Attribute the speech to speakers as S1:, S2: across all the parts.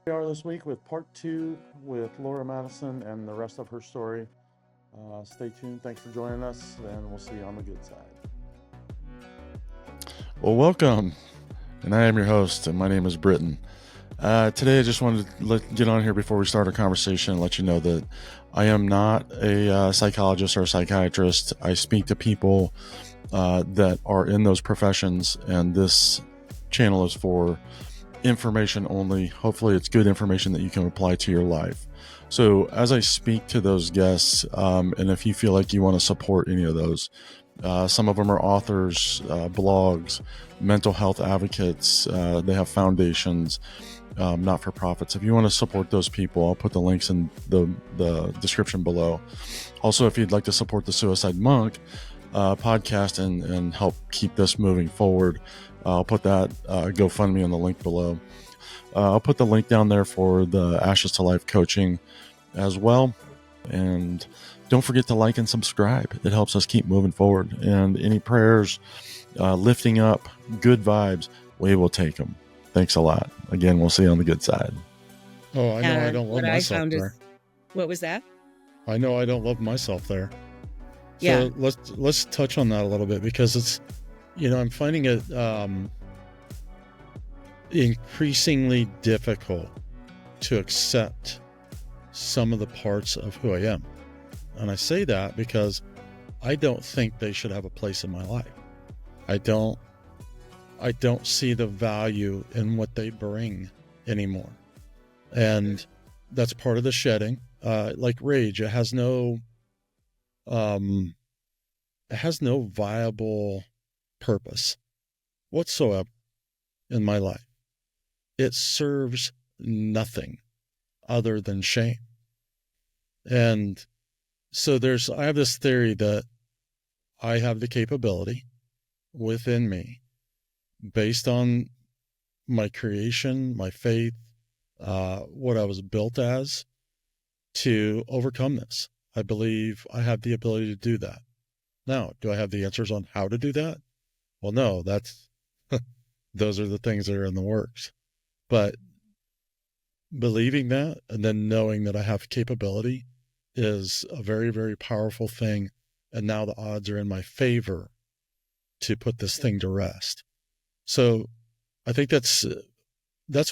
S1: We are this week with part two with Laura Madison and the rest of her story. Stay tuned. Thanks for joining us, and we'll see you on the good side. Well, welcome. And I am your host, and my name is Britton. Today, I just wanted to get on here before we start our conversation and let you know that I am not a psychologist or a psychiatrist. I speak to people that are in those professions, and this channel is for information only. Hopefully, it's good information that you can apply to your life. So, as I speak to those guests, and if you feel like you want to support any of those, some of them are authors, blogs, mental health advocates. They have foundations, not for profits. If you want to support those people, I'll put the links in the description below. Also, if you'd like to support the Suicide Monk podcast and help keep this moving forward, I'll put that GoFundMe in the link below. I'll put the link down there for the Ashes to Life coaching as well. And don't forget to like and subscribe. It helps us keep moving forward. And any prayers, lifting up, good vibes, we will take them. Thanks a lot. Again, we'll see you on the good side.
S2: Oh, I know I don't love
S3: what I
S2: myself
S3: found
S2: there.
S3: is, what was that?
S2: I know I don't love myself there.
S3: Yeah.
S2: So let's touch on that a little bit, because it's, I'm finding it increasingly difficult to accept some of the parts of who I am. And I say that because I don't think they should have a place in my life. I don't see the value in what they bring anymore. And that's part of the shedding. Like rage, it has no viable purpose whatsoever in my life. It serves nothing other than shame. And so I have this theory that I have the capability within me, based on my creation, my faith, what I was built as, to overcome this. I believe I have the ability to do that. Now, do I have the answers on how to do that? Well, no, those are the things that are in the works. But believing that and then knowing that I have capability is a very, very powerful thing. And now the odds are in my favor to put this thing to rest. So I think that's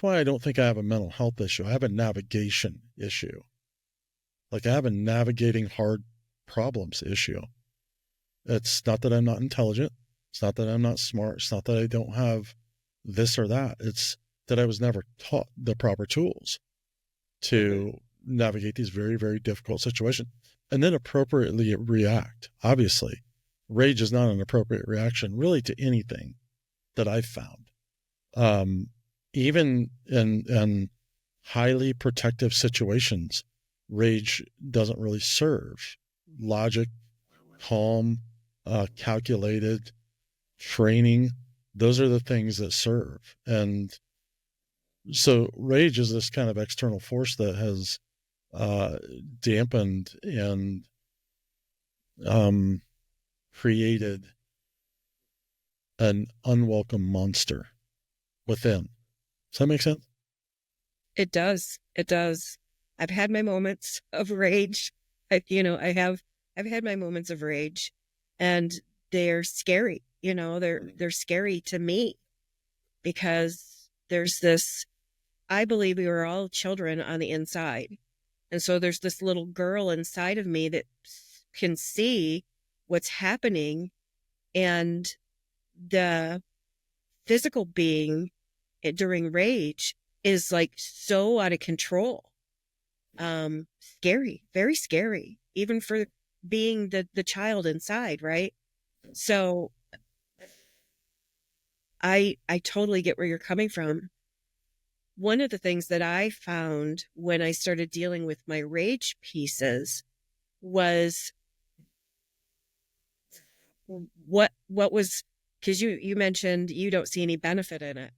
S2: why I don't think I have a mental health issue. I have a navigation issue. Like, I have a navigating hard problems issue. It's not that I'm not intelligent. It's not that I'm not smart. It's not that I don't have this or that. It's that I was never taught the proper tools to navigate these very, very difficult situations and then appropriately react. Obviously, rage is not an appropriate reaction really to anything that I've found. Even in highly protective situations, rage doesn't really serve. Logic, calm, calculated training, those are the things that serve. And so rage is this kind of external force that has dampened and created an unwelcome monster within. Does that make sense?
S3: It does. It does. I've had my moments of rage. I've had my moments of rage, and they're scary. They're scary to me, because there's this, I believe we were all children on the inside. And so there's this little girl inside of me that can see what's happening, and the physical being during rage is like so out of control. Scary, very scary, even for being the child inside, right? So I totally get where you're coming from. One of the things that I found when I started dealing with my rage pieces was what was, because you mentioned you don't see any benefit in it.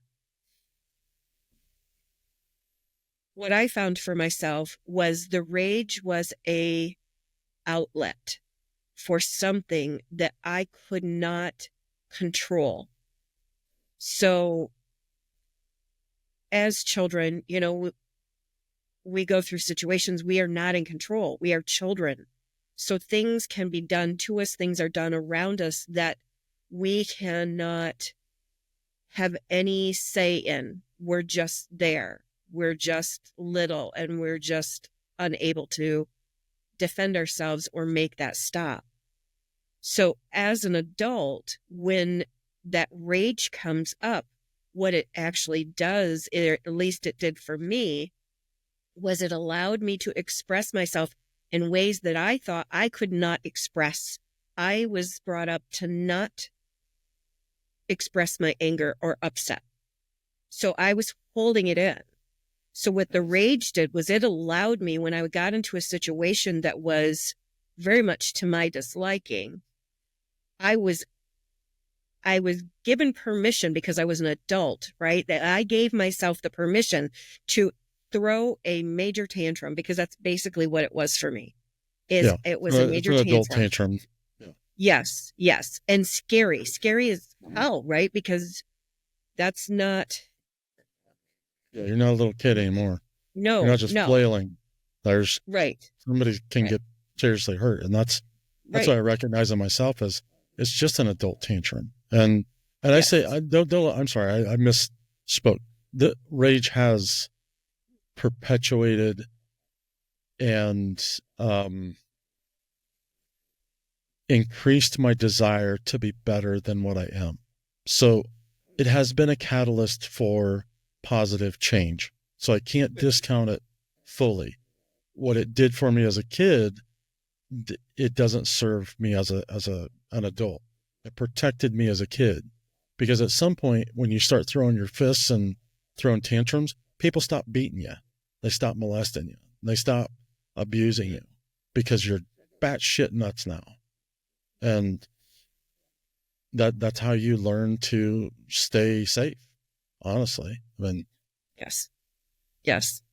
S3: What I found for myself was the rage was a outlet for something that I could not control. So as children, we go through situations, we are not in control. We are children. So things can be done to us, things are done around us that we cannot have any say in. We're just there. We're just little, and we're just unable to defend ourselves or make that stop. So as an adult, when that rage comes up, what it actually does, or at least it did for me, was it allowed me to express myself in ways that I thought I could not express. I was brought up to not express my anger or upset. So I was holding it in. So what the rage did was it allowed me, when I got into a situation that was very much to my disliking, I was given permission, because I was an adult, right? That I gave myself the permission to throw a major tantrum, because that's basically what it was for me. It was a major
S2: it's an adult
S3: tantrum.
S2: tantrum. Yeah.
S3: Yes. And scary as hell, right? Because that's not.
S2: Yeah, you're not a little kid anymore. You're not just flailing. There's
S3: right.
S2: Somebody can get seriously hurt, and that's
S3: Right.
S2: what I recognize in myself as it's just an adult tantrum. And I say I'm sorry, I misspoke. The rage has perpetuated and increased my desire to be better than what I am. So it has been a catalyst for positive change. So I can't discount it fully. What it did for me as a kid, it doesn't serve me as an adult. It protected me as a kid, because at some point when you start throwing your fists and throwing tantrums, people stop beating you. They stop molesting you. They stop abusing you, because you're batshit nuts now. And that's how you learn to stay safe, honestly. I mean,
S3: Yes.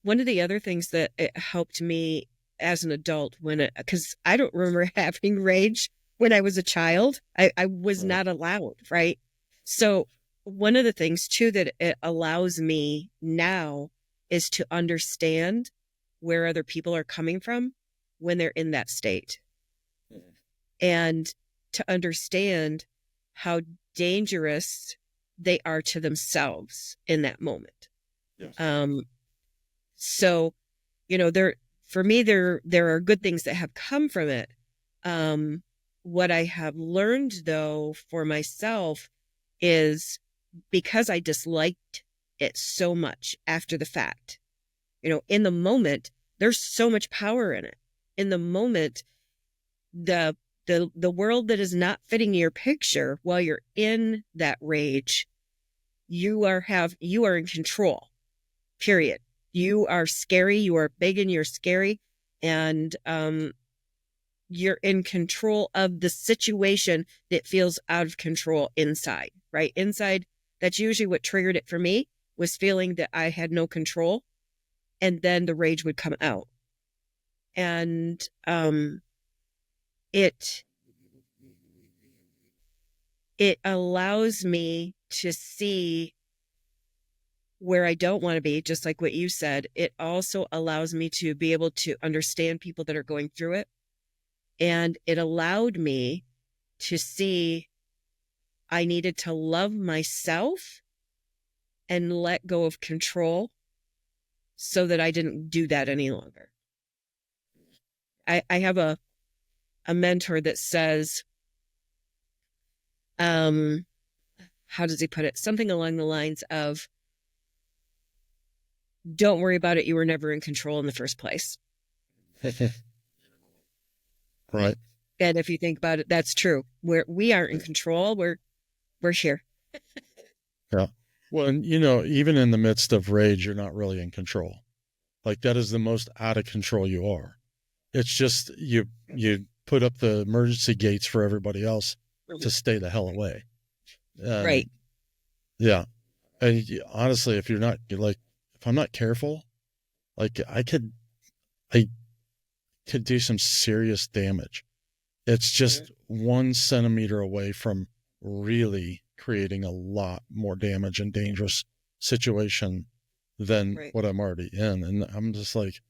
S3: One of the other things that it helped me as an adult, because I don't remember having rage when I was a child. I was not allowed, right? So one of the things too that it allows me now is to understand where other people are coming from when they're in that state, and to understand how dangerous they are to themselves in that moment.
S2: yes.
S3: So, for me, there are good things that have come from it. What I have learned, though, for myself is, because I disliked it so much after the fact, in the moment, there's so much power in it. In the moment, the world that is not fitting your picture while you're in that rage, you are in control, period. You are scary. You are big and you're scary. And you're in control of the situation that feels out of control inside, right? Inside, that's usually what triggered it for me, was feeling that I had no control. And then the rage would come out. And it allows me to see where I don't want to be, just like what you said. It also allows me to be able to understand people that are going through it. And it allowed me to see I needed to love myself and let go of control so that I didn't do that any longer. I have a mentor that says, how does he put it? Something along the lines of, don't worry about it. You were never in control in the first place.
S2: Right.
S3: And if you think about it, that's true. We aren't in control. We're here.
S2: Yeah. Well, and even in the midst of rage, you're not really in control. Like, that is the most out of control you are. It's just you put up the emergency gates for everybody else to stay the hell away.
S3: Right.
S2: Yeah. And honestly, if I'm not careful, like I could do some serious damage. It's just 1 centimeter away from really creating a lot more damage and dangerous situation than
S3: Right.
S2: what I'm already in. And I'm just like,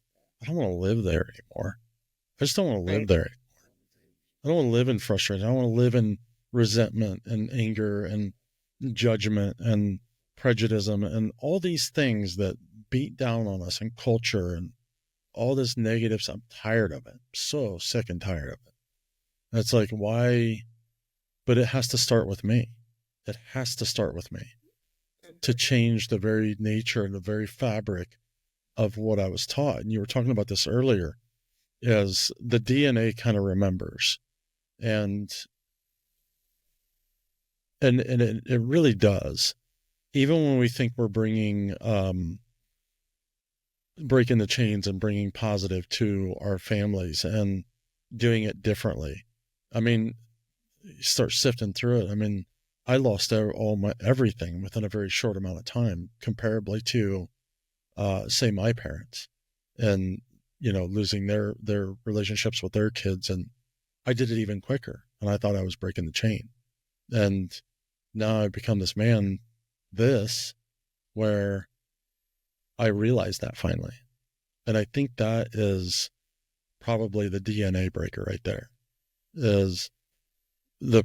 S2: I don't want to live there anymore. I just don't want to live
S3: Right.
S2: there. I don't want to live in frustration. I don't want to live in resentment and anger and judgment and prejudice and all these things that beat down on us and culture and all this negative stuff. I'm tired of it. I'm so sick and tired of it. And it's like, why? But it has to start with me. It has to start with me to change the very nature and the very fabric of what I was taught. And you were talking about this earlier, is the DNA kind of remembers. And it really does. Even when we think we're breaking the chains and bringing positive to our families and doing it differently. I mean, you start sifting through it. I mean, I lost all my everything within a very short amount of time, comparably to, say, my parents, and losing their relationships with their kids, and I did it even quicker, and I thought I was breaking the chain, and now I've become this man, where I realized that finally, and I think that is probably the DNA breaker right there. Is the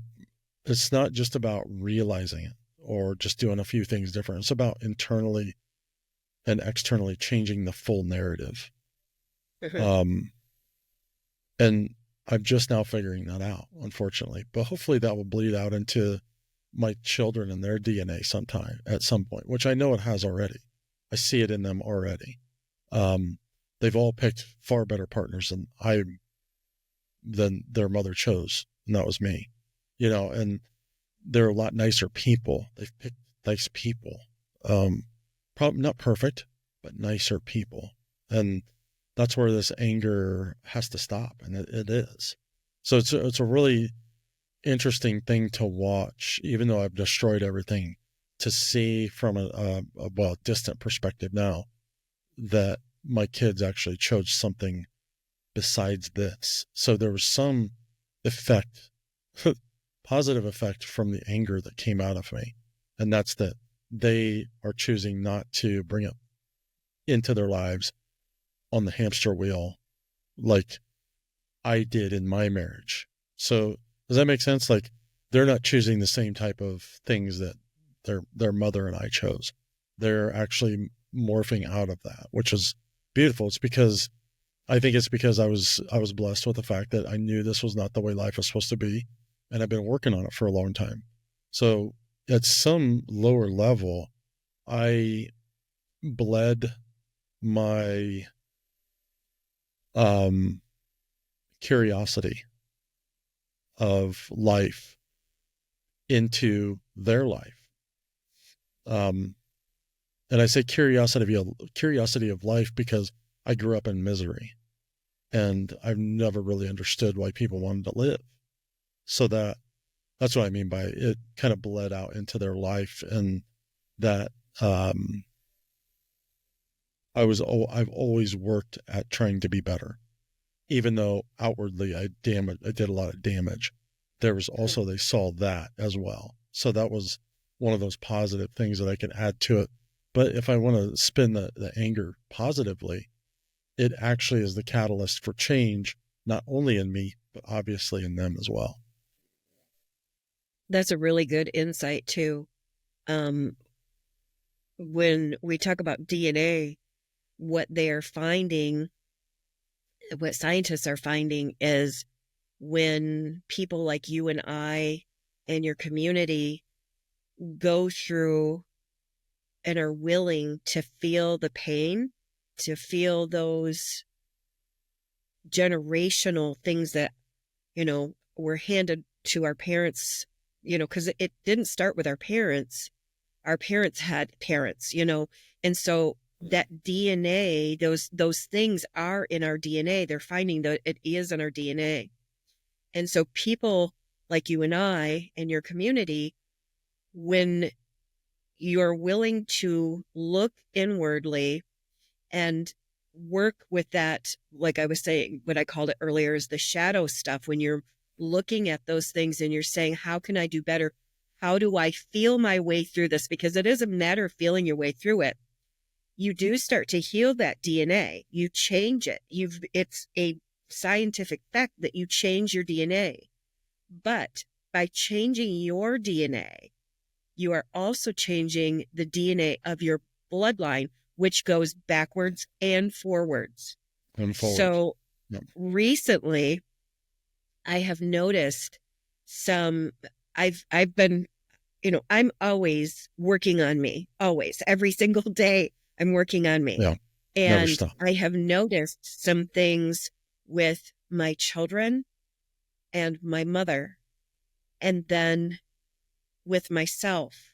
S2: It's not just about realizing it or just doing a few things different. It's about internally and externally changing the full narrative. Um, and I'm just now figuring that out, unfortunately. But hopefully that will bleed out into my children and their DNA sometime at some point, which I know it has already. I see it in them already. They've all picked far better partners than their mother chose, and that was me. And they're a lot nicer people. They've picked nice people. Probably not perfect, but nicer people. And that's where this anger has to stop, and it is. So it's a really interesting thing to watch, even though I've destroyed everything, to see from a distant perspective now that my kids actually chose something besides this. So there was some effect, positive effect from the anger that came out of me. And that's that they are choosing not to bring it into their lives on the hamster wheel like I did in my marriage. So does that make sense? Like, they're not choosing the same type of things that their mother and I chose. They're actually morphing out of that, which is beautiful. I think it's because I was blessed with the fact that I knew this was not the way life was supposed to be, and I've been working on it for a long time. So at some lower level, I bled my curiosity of life into their life. And I say curiosity of life because I grew up in misery, and I've never really understood why people wanted to live. So that's what I mean by it kind of bled out into their life, and that I've always worked at trying to be better, even though outwardly I did a lot of damage. There was also, they saw that as well. So that was one of those positive things that I can add to it. But if I want to spin the anger positively, it actually is the catalyst for change, not only in me, but obviously in them as well.
S3: That's a really good insight too. When we talk about DNA, what scientists are finding is when people like you and I and your community go through and are willing to feel the pain, to feel those generational things that, were handed to our parents, because it didn't start with our parents. Our parents had parents, and so that DNA, those things are in our DNA. They're finding that it is in our DNA. And so people like you and I and your community, when you're willing to look inwardly and work with that, like I was saying, what I called it earlier is the shadow stuff, when you're looking at those things and you're saying, how can I do better? How do I feel my way through this? Because it is a matter of feeling your way through it. you do start to heal that DNA. You change it. It's a scientific fact that you change your DNA. But by changing your DNA, you are also changing the DNA of your bloodline, which goes backwards and forwards.
S2: And forward.
S3: So
S2: Yep.
S3: recently, I have noticed I've been, I'm always working on me, always, every single day I'm working on me.
S2: Yeah.
S3: And
S2: stop.
S3: I have noticed some things with my children and my mother, and then with myself.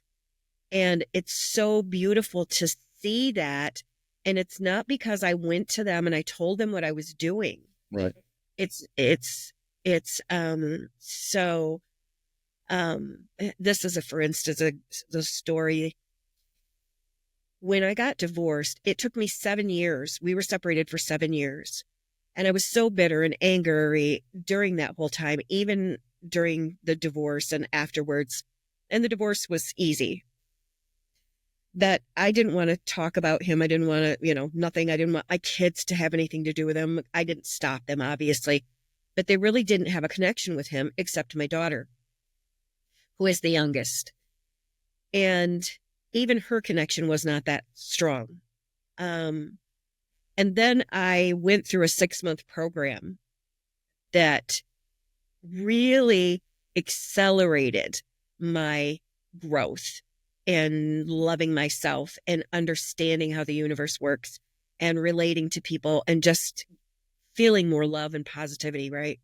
S3: And it's so beautiful to see that. And it's not because I went to them and I told them what I was doing.
S2: Right.
S3: So this is for instance, the story. When I got divorced, it took me 7 years. We were separated for 7 years. And I was so bitter and angry during that whole time, even during the divorce and afterwards. And the divorce was easy. That I didn't want to talk about him. I didn't want to, nothing. I didn't want my kids to have anything to do with him. I didn't stop them, obviously. But they really didn't have a connection with him except my daughter, who is the youngest. And even her connection was not that strong. And then I went through a 6-month program that really accelerated my growth and loving myself and understanding how the universe works and relating to people and just feeling more love and positivity, right?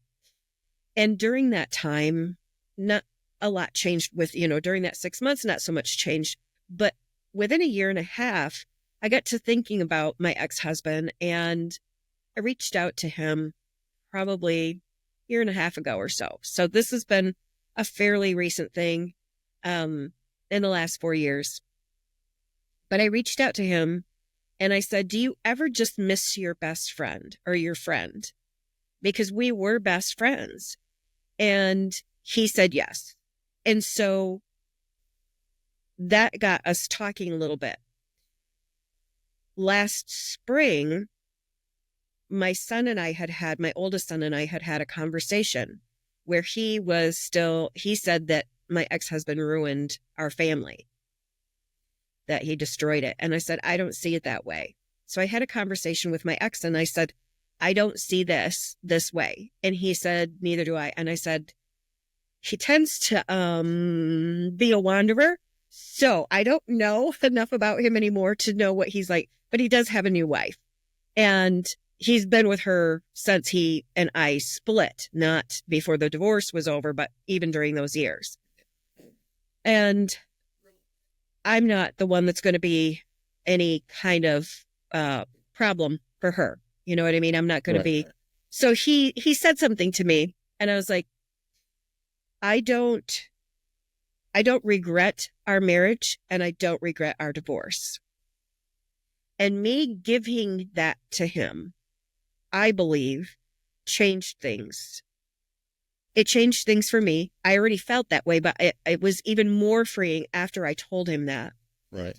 S3: And during that time, not a lot changed during that 6 months, not so much changed. But within a year and a half, I got to thinking about my ex-husband, and I reached out to him probably a year and a half ago or so. So this has been a fairly recent thing in the last 4 years. But I reached out to him and I said, do you ever just miss your best friend or your friend? Because we were best friends. And he said yes. And so that got us talking a little bit. Last spring, my oldest son and I had had a conversation where he said that my ex-husband ruined our family, that he destroyed it. And I said, I don't see it that way. So I had a conversation with my ex and I said, I don't see this way. And he said, neither do I. And I said, he tends to be a wanderer. So I don't know enough about him anymore to know what he's like, but he does have a new wife. And he's been with her since he and I split, not before the divorce was over, but even during those years. And I'm not the one that's going to be any kind of problem for her. You know what I mean? I'm not going to be. So he said something to me and I was like, I don't regret our marriage and I don't regret our divorce. And me giving that to him, I believe, changed things. It changed things for me. I already felt that way, but it was even more freeing after I told him that.
S2: Right.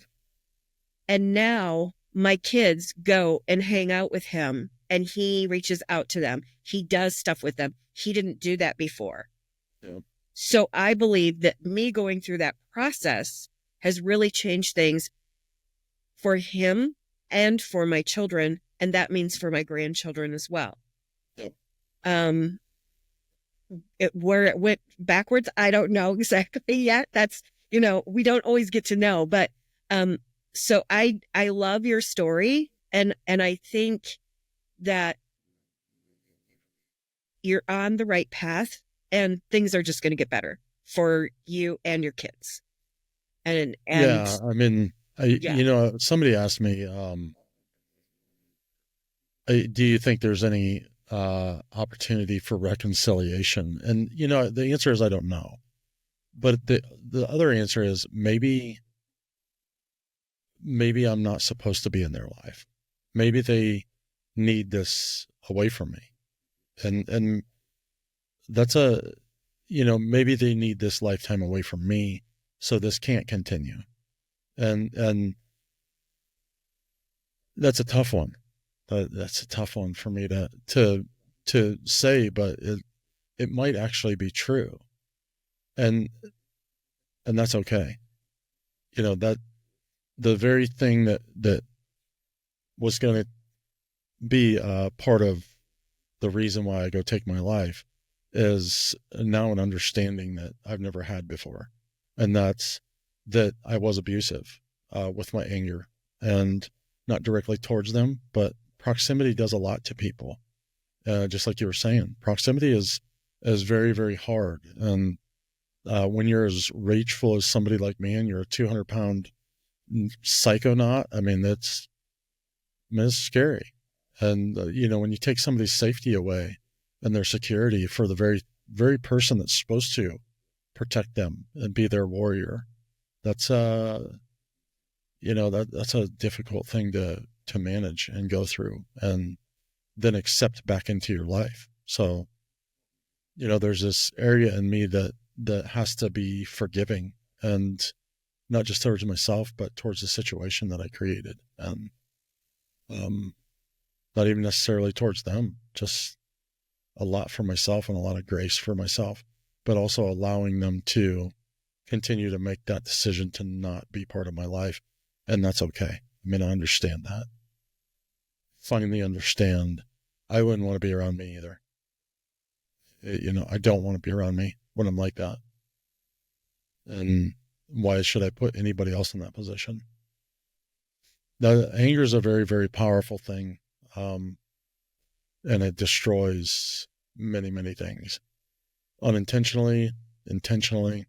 S3: And now my kids go and hang out with him and he reaches out to them. He does stuff with them. He didn't do that before.
S2: Yep.
S3: So I believe that me going through that process has really changed things for him and for my children. And that means for my grandchildren as well.
S2: Yep.
S3: Where it went backwards, I don't know exactly yet. That's, we don't always get to know, but, so I love your story and I think that you're on the right path and things are just going to get better for you and your kids. And
S2: yeah, I mean, somebody asked me, do you think there's any opportunity for reconciliation? And, the answer is I don't know. But the other answer is maybe I'm not supposed to be in their life. Maybe they need this away from me. And that's maybe they need this lifetime away from me. So this can't continue. And that's a tough one. That's a tough one for me to say, but it might actually be true, and that's okay. That the very thing that was going to be part of the reason why I go take my life is now an understanding that I've never had before, and that's that I was abusive with my anger, and not directly towards them, but proximity does a lot to people. Just like you were saying, proximity is very, very hard. And when you're as rageful as somebody like me, and you're a 200-pound psychonaut, I mean, it's scary. And when you take somebody's safety away and their security for the very, very person that's supposed to protect them and be their warrior, that's that's a difficult thing to manage and go through, and then accept back into your life. So, there's this area in me that has to be forgiving, and not just towards myself, but towards the situation that I created, and not even necessarily towards them, just a lot for myself and a lot of grace for myself, but also allowing them to continue to make that decision to not be part of my life. And that's okay. I mean, I understand that. Finally understand I wouldn't want to be around me either. I don't want to be around me when I'm like that. And why should I put anybody else in that position? Now, anger is a very, very powerful thing. And it destroys many, many things. Unintentionally, intentionally.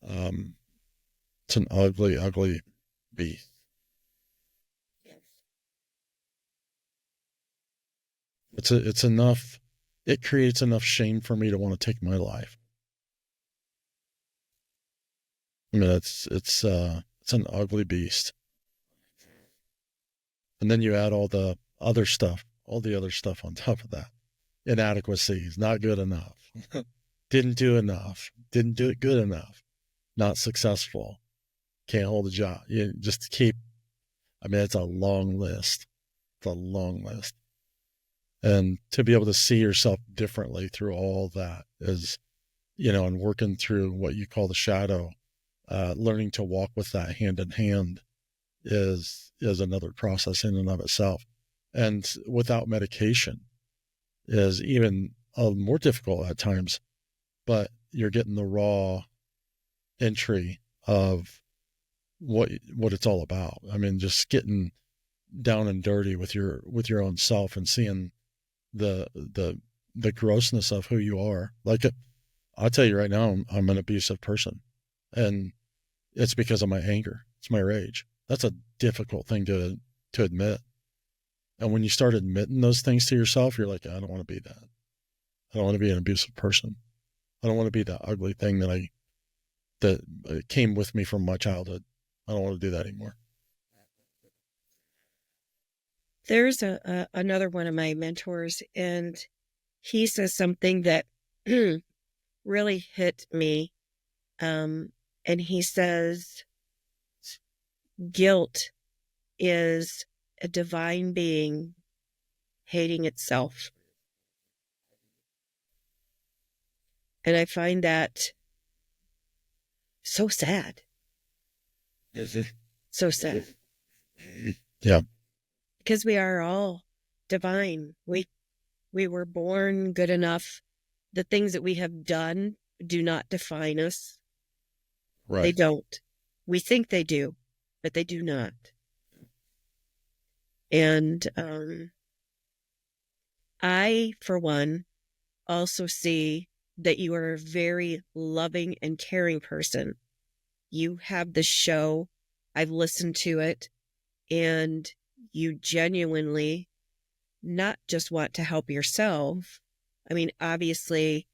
S2: It's an ugly, ugly beast. It's enough. It creates enough shame for me to want to take my life. I mean, it's an ugly beast. And then you add all the other stuff on top of that. Inadequacies, not good enough, didn't do enough, didn't do it good enough, not successful, can't hold a job. You just keep, I mean, it's a long list. It's a long list. And to be able to see yourself differently through all that is, and working through what you call the shadow, learning to walk with that hand in hand is another process in and of itself. And without medication is even more difficult at times, but you're getting the raw entry of what it's all about. I mean, just getting down and dirty with your own self and seeing the grossness of who you are. Like, I'll tell you right now, I'm an abusive person, and it's because of my anger. It's my rage. That's a difficult thing to admit. And when you start admitting those things to yourself, you're like, I don't want to be that. I don't want to be an abusive person. I don't want to be that ugly thing that came with me from my childhood. I don't want to do that anymore.
S3: There's another one of my mentors, and he says something that really hit me. And he says, guilt is a divine being hating itself. And I find that so sad.
S2: Is it?
S3: So sad.
S2: Yeah.
S3: Because we are all divine. We were born good enough. The things that we have done do not define us.
S2: Right.
S3: They don't. We think they do, but they do not. And I, for one, also see that you are a very loving and caring person. You have the show. I've listened to it, and you genuinely not just want to help yourself. I mean, obviously,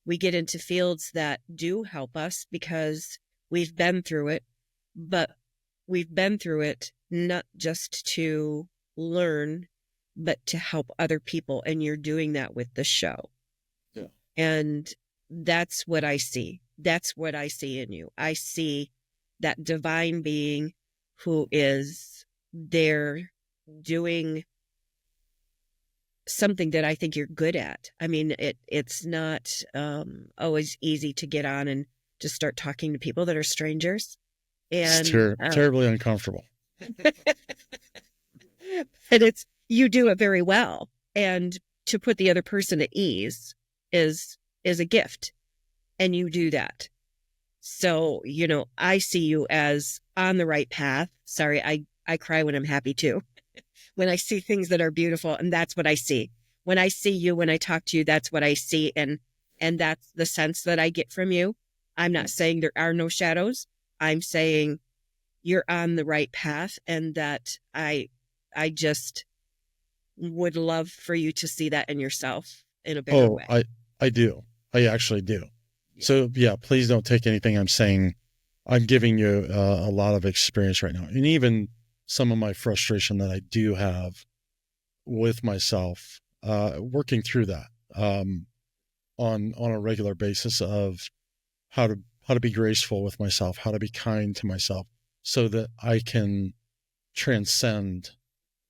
S3: we get into fields that do help us because we've been through it, but we've been through it not just to learn, but to help other people. And you're doing that with the show.
S2: Yeah.
S3: And that's what I see. That's what I see in you. I see that divine being who is there doing something that I think you're good at. I mean, it's not always easy to get on and just start talking to people that are strangers.
S2: It's
S3: And
S2: terribly uncomfortable.
S3: and you do it very well. And to put the other person at ease is a gift. And you do that. So, I see you as on the right path. Sorry, I cry when I'm happy too. When I see things that are beautiful, and that's what I see. When I see you, when I talk to you, that's what I see. And that's the sense that I get from you. I'm not saying there are no shadows. I'm saying you're on the right path, and that I just would love for you to see that in yourself in a bigger way.
S2: I do. I actually do. Yeah. So yeah, please don't take anything I'm saying. I'm giving you a lot of experience right now. And even some of my frustration that I do have with myself, working through that, on a regular basis of how to be graceful with myself, how to be kind to myself so that I can transcend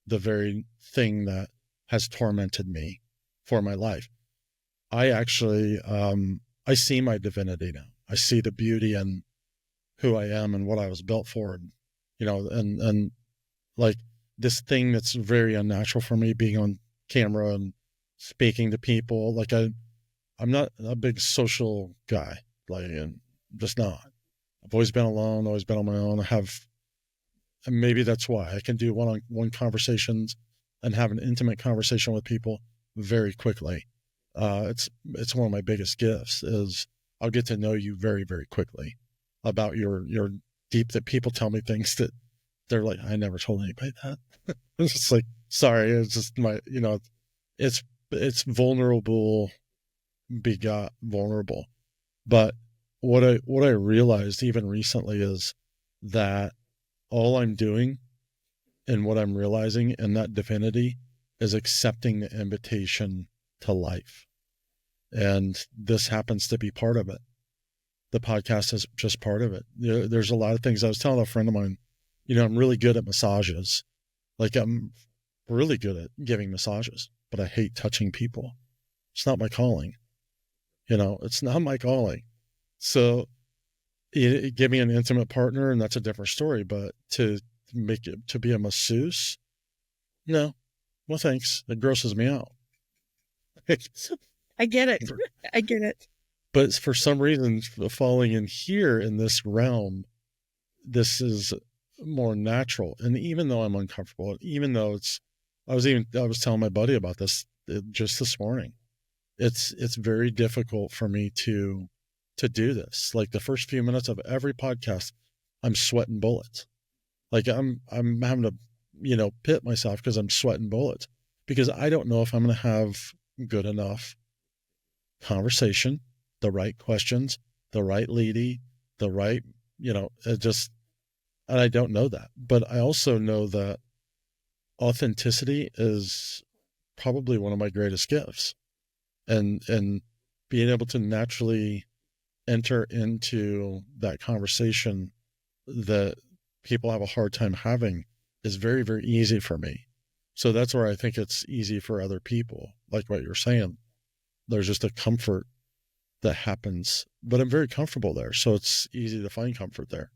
S2: the very thing that has tormented me for my life. I actually, I see my divinity now. I see the beauty in who I am and what I was built for, and like this thing that's very unnatural for me, being on camera and speaking to people. Like I'm not a big social guy, I'm just not. I've always been alone, always been on my own. And maybe that's why I can do one-on-one conversations and have an intimate conversation with people very quickly. It's one of my biggest gifts is I'll get to know you very, very quickly about your deep, that people tell me things that they're like, I never told anybody that. It's just like, sorry, it's just it's vulnerable, begot vulnerable. But what I realized even recently is that all I'm doing and what I'm realizing in that divinity is accepting the invitation to life. And this happens to be part of it. The podcast is just part of it. There's a lot of things. I was telling a friend of mine, I'm really good at massages. Like I'm really good at giving massages, but I hate touching people. It's not my calling. It's not my calling. So give me an intimate partner and that's a different story. But to be a masseuse, no, well, thanks. It grosses me out.
S3: I get it. I get it.
S2: But for some reason, falling in here in this realm, this is more natural. And even though I'm uncomfortable, even though I was telling my buddy about this just this morning. It's very difficult for me to do this. Like the first few minutes of every podcast, I'm sweating bullets. Like I'm having to, pit myself because I'm sweating bullets because I don't know if I'm going to have good enough conversation, the right questions, the right leady, the right, and I don't know that. But I also know that authenticity is probably one of my greatest gifts. And being able to naturally enter into that conversation that people have a hard time having is very, very easy for me. So that's where I think it's easy for other people, like what you're saying. There's just a comfort that happens, but I'm very comfortable there. So it's easy to find comfort there.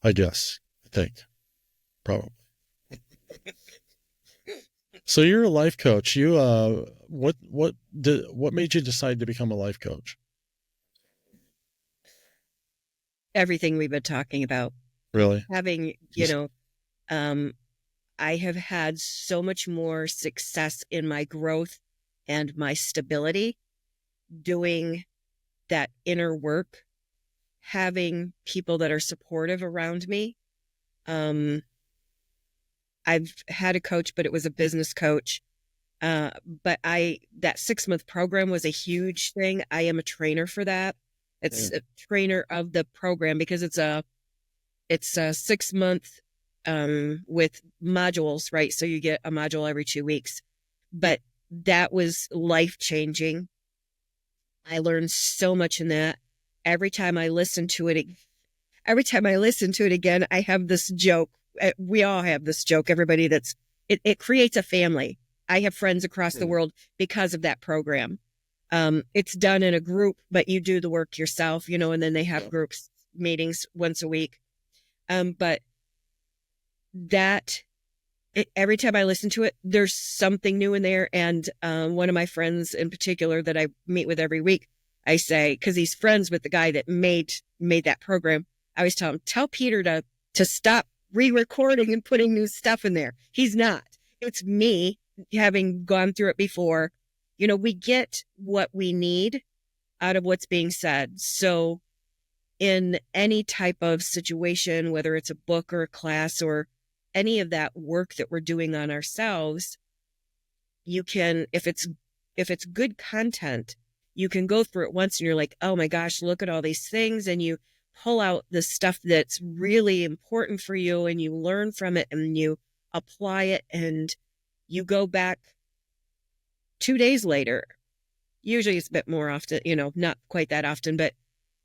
S2: I guess, I think, probably. So you're a life coach. You, what made you decide to become a life coach?
S3: Everything we've been talking about.
S2: Really?
S3: Having, I have had so much more success in my growth and my stability doing that inner work, having people that are supportive around me. I've had a coach, but it was a business coach. But that 6-month program was a huge thing. I am a trainer for that. It's a trainer of the program because it's a 6-month with modules, right? So you get a module every 2 weeks. But that was life-changing. I learned so much in that. Every time I listen to it again, I have this joke we all have this joke. Everybody it creates a family. I have friends across the world because of that program. It's done in a group, but you do the work yourself, and then they have groups meetings once a week. But every time I listen to it, there's something new in there. And one of my friends in particular that I meet with every week, I say, because he's friends with the guy that made that program, I always tell him, tell Peter to stop re-recording and putting new stuff in there. He's not. It's me having gone through it before. We get what we need out of what's being said. So in any type of situation, whether it's a book or a class or any of that work that we're doing on ourselves, you can, if it's good content, you can go through it once and you're like, oh my gosh, look at all these things. And you pull out the stuff that's really important for you and you learn from it and you apply it and you go back 2 days later. Usually it's a bit more often, not quite that often, but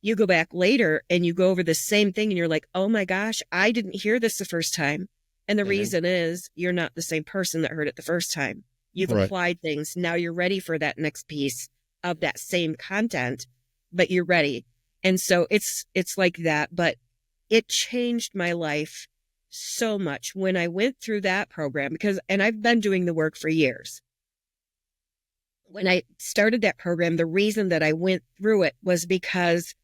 S3: you go back later and you go over the same thing and you're like, oh my gosh, I didn't hear this the first time. And the reason is you're not the same person that heard it the first time. You've applied things. Now you're ready for that next piece of that same content, but you're ready. And so it's like that, but it changed my life so much when I went through that program and I've been doing the work for years. When I started that program, the reason that I went through it was because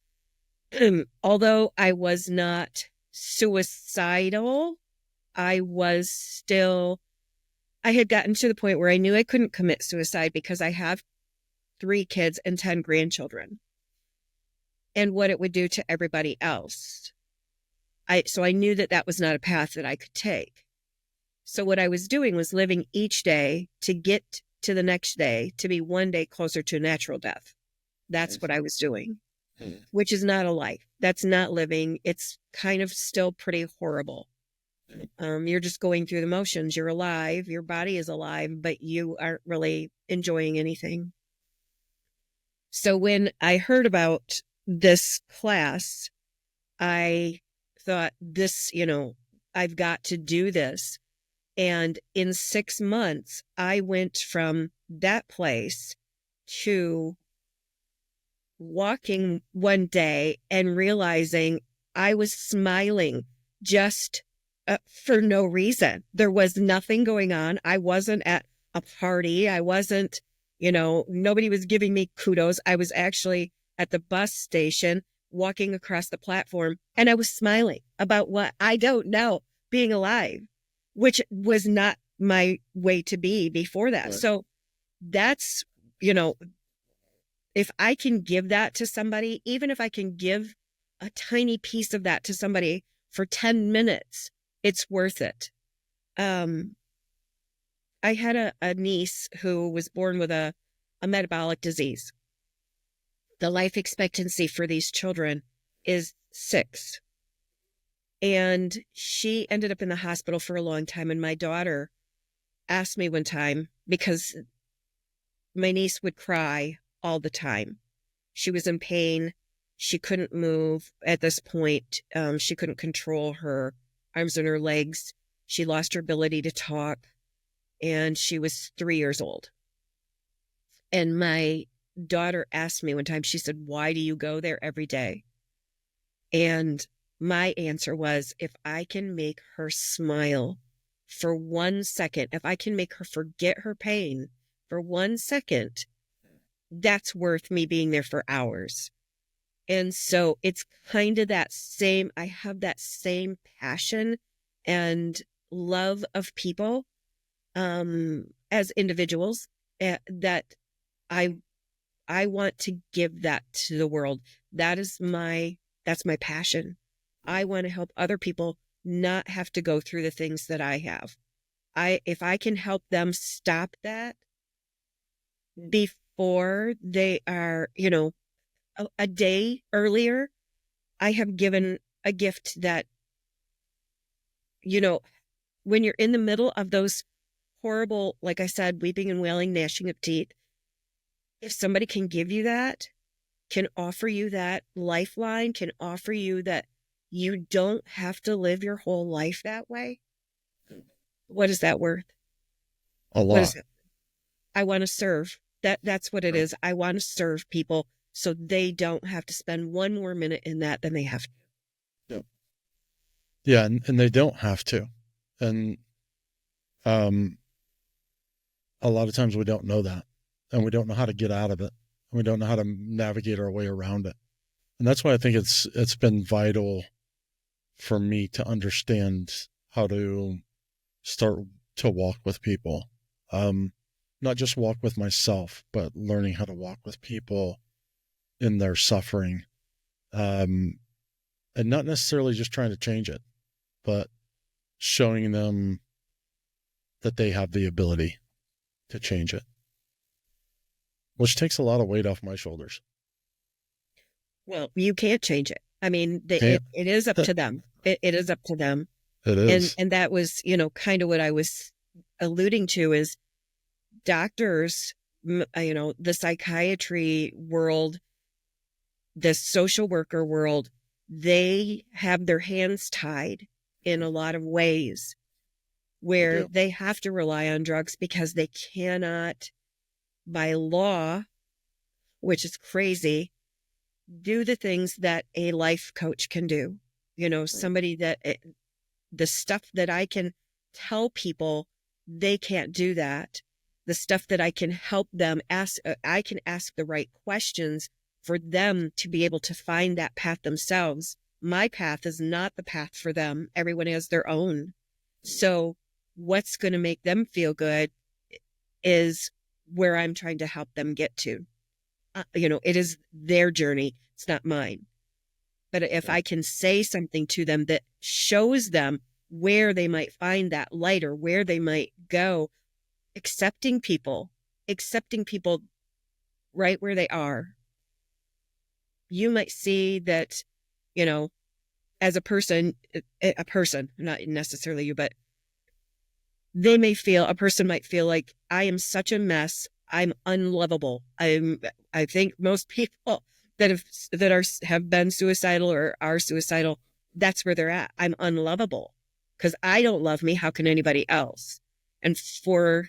S3: although I was not suicidal, I had gotten to the point where I knew I couldn't commit suicide because I have 3 kids and 10 grandchildren and what it would do to everybody else. So I knew that was not a path that I could take. So what I was doing was living each day to get to the next day to be one day closer to natural death. That's what I was doing, which is not a life. That's not living. It's kind of still pretty horrible. You're just going through the motions. You're alive. Your body is alive, but you aren't really enjoying anything. So when I heard about this class, I thought I've got to do this. And in 6 months, I went from that place to walking one day and realizing I was smiling just for no reason. There was nothing going on. I wasn't at a party. I wasn't, nobody was giving me kudos. I was actually at the bus station walking across the platform and I was smiling about what I don't know, being alive, which was not my way to be before that. Right. So that's, if I can give that to somebody, even if I can give a tiny piece of that to somebody for 10 minutes, it's worth it. I had a niece who was born with a metabolic disease. The life expectancy for these children is 6. And she ended up in the hospital for a long time. And my daughter asked me one time, because my niece would cry all the time. She was in pain. She couldn't move at this point. She couldn't control her arms and her legs. She lost her ability to talk. And she was 3 years old. And my daughter asked me one time, she said, why do you go there every day? And my answer was, if I can make her smile for 1 second, if I can make her forget her pain for 1 second, that's worth me being there for hours. And so it's kind of I have that same passion and love of people as individuals that I want to give that to the world. That's my passion. I want to help other people not have to go through the things that I have. If I can help them stop that before they are, a day earlier, I have given a gift that, when you're in the middle of those horrible, like I said, weeping and wailing, gnashing of teeth, if somebody can give you that, can offer you that lifeline, can offer you that, you don't have to live your whole life that way. What is that worth?
S2: A
S3: What is
S2: lot.
S3: it? I want to serve. That's what it
S2: Right.
S3: is. I want to serve people so they don't have to spend one more minute in that than they have to.
S2: Yep. Yeah, and they don't have to. And um, a lot of times we don't know that, and we don't know how to get out of it, and we don't know how to navigate our way around it. And that's why I think it's been vital for me to understand how to start to walk with people. Not just walk with myself, but learning how to walk with people in their suffering. And not necessarily just trying to change it, but showing them that they have the ability to change it, which takes a lot of weight off my shoulders.
S3: Well, you can't change it. I mean,
S2: Can't.
S3: it is up to them. It is up to them.
S2: It is.
S3: And that was, kind of what I was alluding to is doctors, the psychiatry world, the social worker world, they have their hands tied in a lot of ways where they have to rely on drugs because they cannot, by law, which is crazy, do the things that a life coach can do. Somebody that the stuff that I can tell people, they can't do that. The stuff that I can help them ask, I can ask the right questions for them to be able to find that path themselves. My path is not the path for them. Everyone has their own. So what's going to make them feel good is where I'm trying to help them get to. It is their journey. It's not mine. But if I can say something to them that shows them where they might find that light or where they might go, accepting people right where they are. You might see that, as a person, not necessarily you, but a person might feel like I am such a mess. I'm unlovable. I think most people have been suicidal or are suicidal, that's where they're at. I'm unlovable because I don't love me. How can anybody else? And for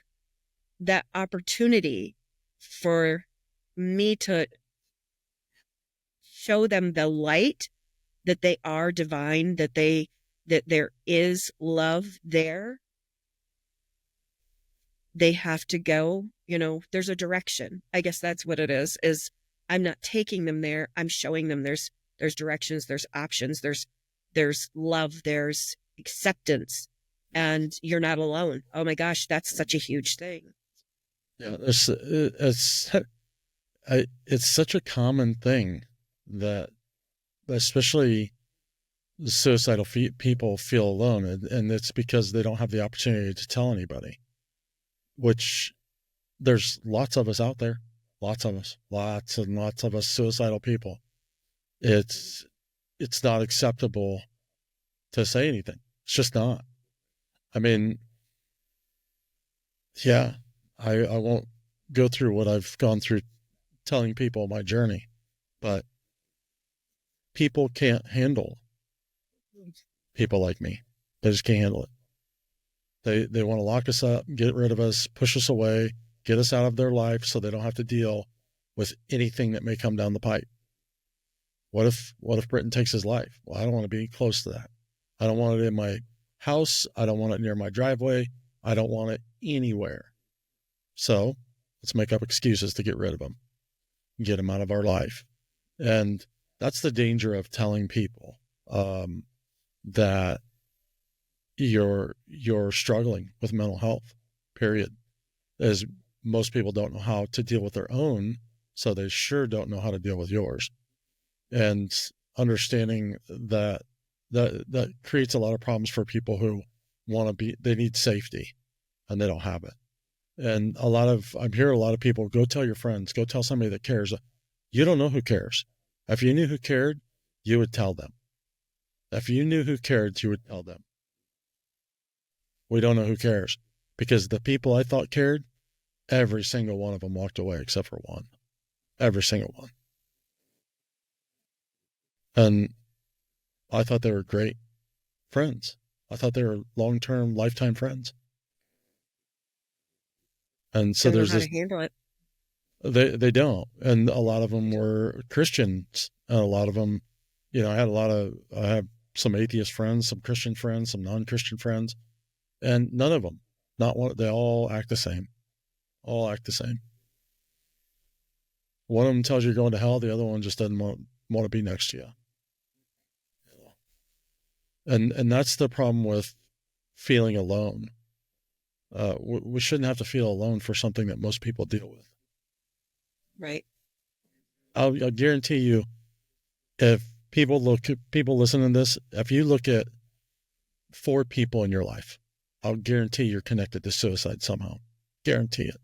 S3: that opportunity for me to show them the light that they are divine, that there is love there, they have to go, there's a direction. I guess that's what it is I'm not taking them there. I'm showing them there's directions, there's options, there's love, there's acceptance, and you're not alone. Oh my gosh, that's such a huge thing.
S2: Yeah, it's such a common thing that especially suicidal people feel alone, and it's because they don't have the opportunity to tell anybody, which there's lots of us out there, lots and lots of us suicidal people. It's not acceptable to say anything. It's just not. I mean, yeah, I won't go through what I've gone through telling people my journey, but people can't handle people like me. They just can't handle it. They want to lock us up, get rid of us, push us away, get us out of their life so they don't have to deal with anything that may come down the pipe. What if Britton takes his life? Well, I don't want to be close to that. I don't want it in my house. I don't want it near my driveway. I don't want it anywhere. So let's make up excuses to get rid of them, get them out of our life. And that's the danger of telling people that you're struggling with mental health, period. As most people don't know how to deal with their own, so they sure don't know how to deal with yours. And understanding that creates a lot of problems for people who they need safety and they don't have it. And I'm hearing a lot of people, go tell your friends, go tell somebody that cares. You don't know who cares. If you knew who cared, you would tell them. If you knew who cared, you would tell them. We don't know who cares because the people I thought cared, every single one of them walked away except for one. Every single one. And I thought they were great friends. I thought they were long-term, lifetime friends. And so
S3: Don't know
S2: there's
S3: how to
S2: this,
S3: handle it.
S2: they don't. And a lot of them were Christians. And a lot of them, I have some atheist friends, some Christian friends, some non-Christian friends, and none of them, not one, they all act the same. All act the same. One of them tells you you're going to hell. The other one just doesn't want to be next to you. And that's the problem with feeling alone. We shouldn't have to feel alone for something that most people deal with.
S3: Right.
S2: I'll guarantee you, if people listen to this, if you look at 4 people in your life, I'll guarantee you're connected to suicide somehow. Guarantee it.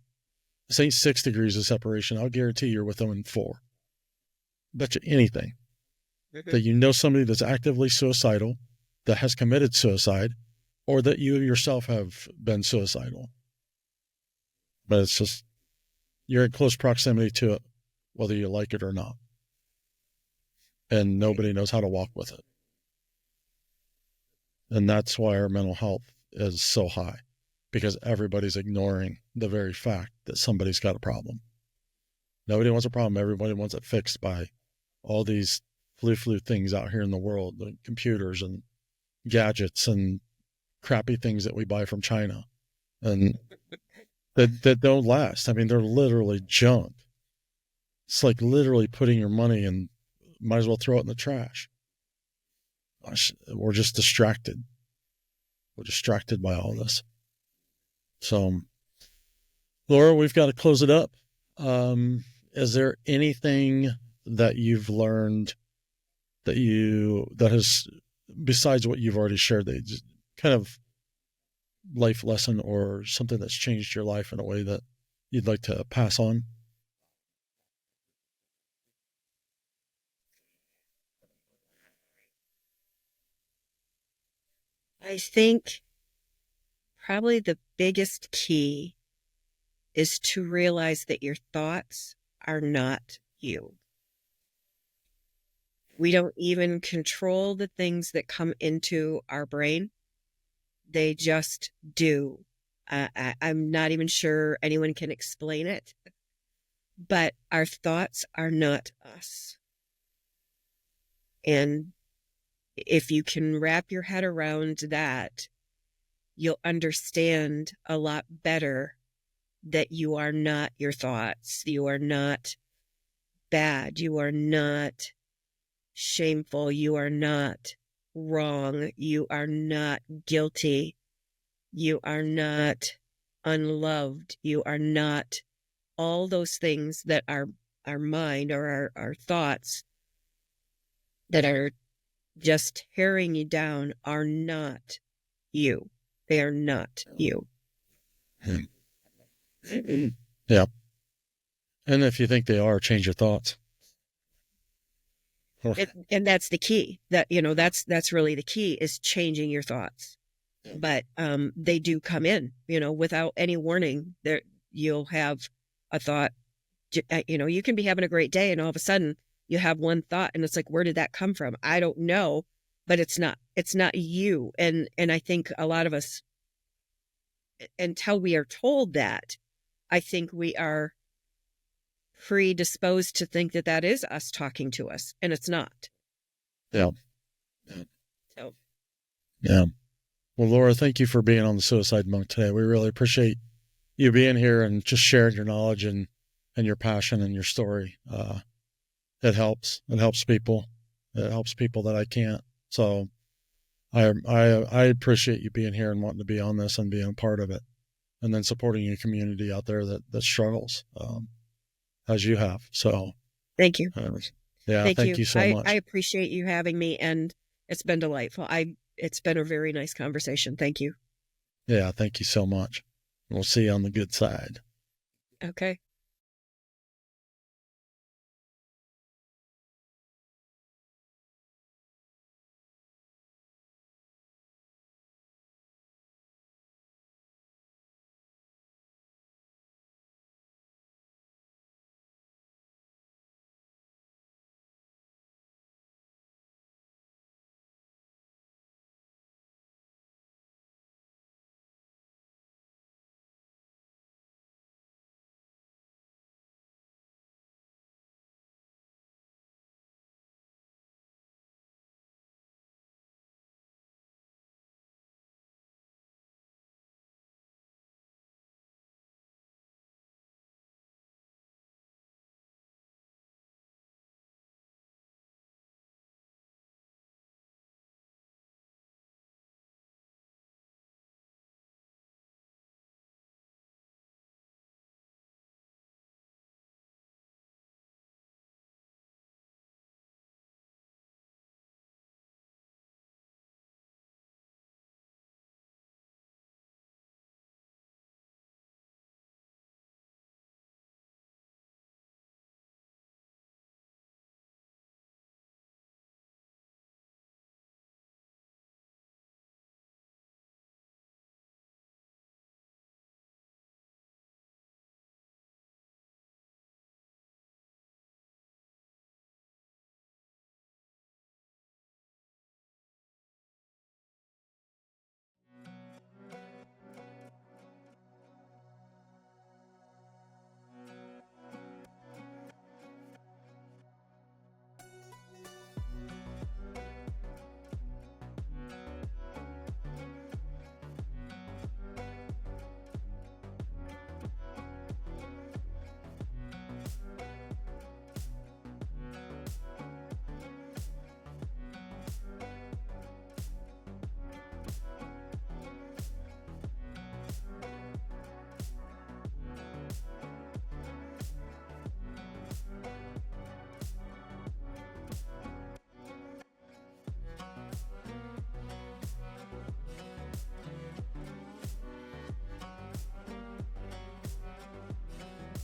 S2: This ain't 6 degrees of separation. I'll guarantee you're within 4. Bet you anything that you know somebody that's actively suicidal, that has committed suicide, or that you yourself have been suicidal. But it's just, you're in close proximity to it, whether you like it or not. And nobody knows how to walk with it. And that's why our mental health is so high, because everybody's ignoring the very fact that somebody's got a problem. Nobody wants a problem. Everybody wants it fixed by all these flu things out here in the world, the computers and gadgets and crappy things that we buy from China and that don't last. I mean, they're literally junk. It's like literally putting your money in, might as well throw it in the trash. We're just distracted. We're distracted by all this. So, Laura, we've got to close it up. Is there anything that you've learned that has, besides what you've already shared, that just kind of life lesson or something that's changed your life in a way that you'd like to pass on?
S3: I think probably the biggest key is to realize that your thoughts are not you. We don't even control the things that come into our brain. They just do. I'm not even sure anyone can explain it, but our thoughts are not us. And if you can wrap your head around that, you'll understand a lot better that you are not your thoughts. You are not bad. You are not shameful. You are not wrong. You are not guilty. You are not unloved. You are not all those things that our mind or our thoughts that are just tearing you down are not you. They are not you.
S2: Yeah. And if you think they are, change your thoughts.
S3: And that's the key. That's really the key, is changing your thoughts. But they do come in, without any warning. There, you'll have a thought. You can be having a great day, and all of a sudden you have one thought, and it's like, where did that come from? I don't know, but it's not you. And I think a lot of us, until we are told that, I think we are predisposed to think that is us talking to us, and it's not.
S2: Yeah.
S3: So.
S2: Yeah. Well, Laura, thank you for being on the Suicide Monk today. We really appreciate you being here and just sharing your knowledge and your passion and your story. It helps. It helps people. It helps people that I can't. So I appreciate you being here and wanting to be on this and being a part of it, and then supporting your community out there that struggles, as you have. So
S3: thank you.
S2: Yeah. Thank you so much.
S3: I appreciate you having me, and it's been delightful. It's been a very nice conversation. Thank you.
S2: Yeah. Thank you so much. We'll see you on the good side.
S3: Okay.